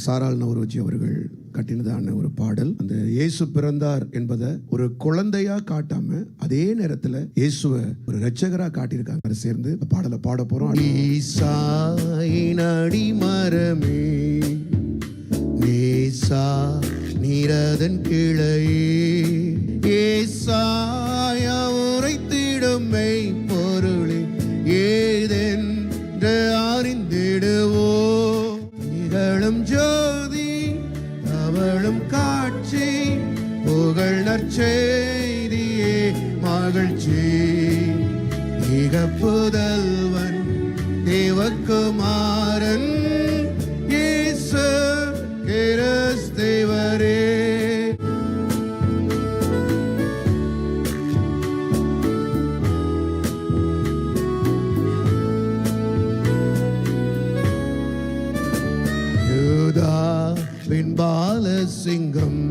சாராள் நவரோஜி அவர்கள் கட்டினதான ஒரு பாடல். அந்த இயேசு பிறந்தார் என்பதை ஒரு குழந்தையா காட்டாம அதே நேரத்தில் இயேசுவை ஒரு இரட்சகரா காட்டியிருக்காங்க. சேர்ந்து இந்த பாடலை பாட போறோம். ஈசாயின் அடிமரமே நேசா நீரதன் கிளையே ஏசாய உரைத்திடும் மெய் பொருளே ஏதென்று அறிந்திடுவோ நிகழும் ஜோதி அவளும் காட்சி புகழ் நற்செய்தியே மகிழ்ச்சி இக புதல்வன் தேவகுமாரன் இயேசு கிறிஸ்துவரே. யூதாவின் பாலசிங்கம்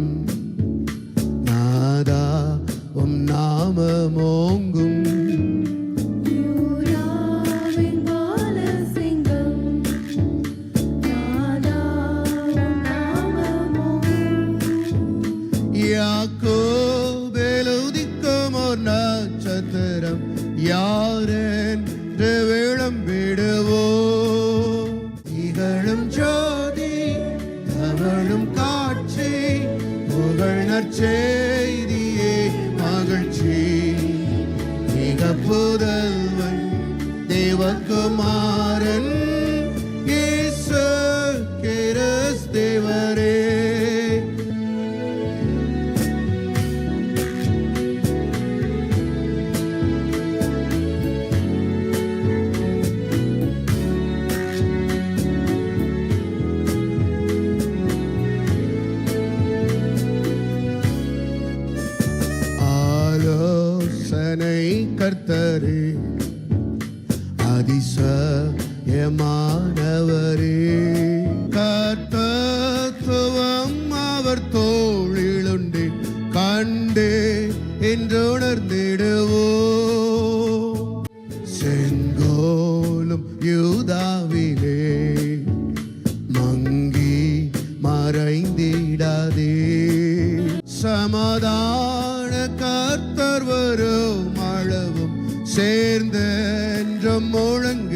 நாதா உம் நாமமோங்கும் யாக்கோபேலுதிக்கும் ஒரு நட்சத்திரம் யாரென்று விளம்பிடுவோ இகழும் ஜோதி அவளும் காட்சி புகழ் நற்செய்தியே மகிழ்ச்சி மிக புதல்வன் தேவகுமாரன் இயேசு கிறிஸ்துவரே. ஆலோசனை கர்த்தரே அதிசயமானவரே கர்த்தத்துவம் அவர் தோளிலுண்டு கண்டே என்று உணர்ந்திடுவோ செங்கோலும் யூதாவிலே மங்கி மறைந்திடாதே சமாதான கர்த்தர் வரும் அளவும் சேர்ந்த என்றும் முழங்க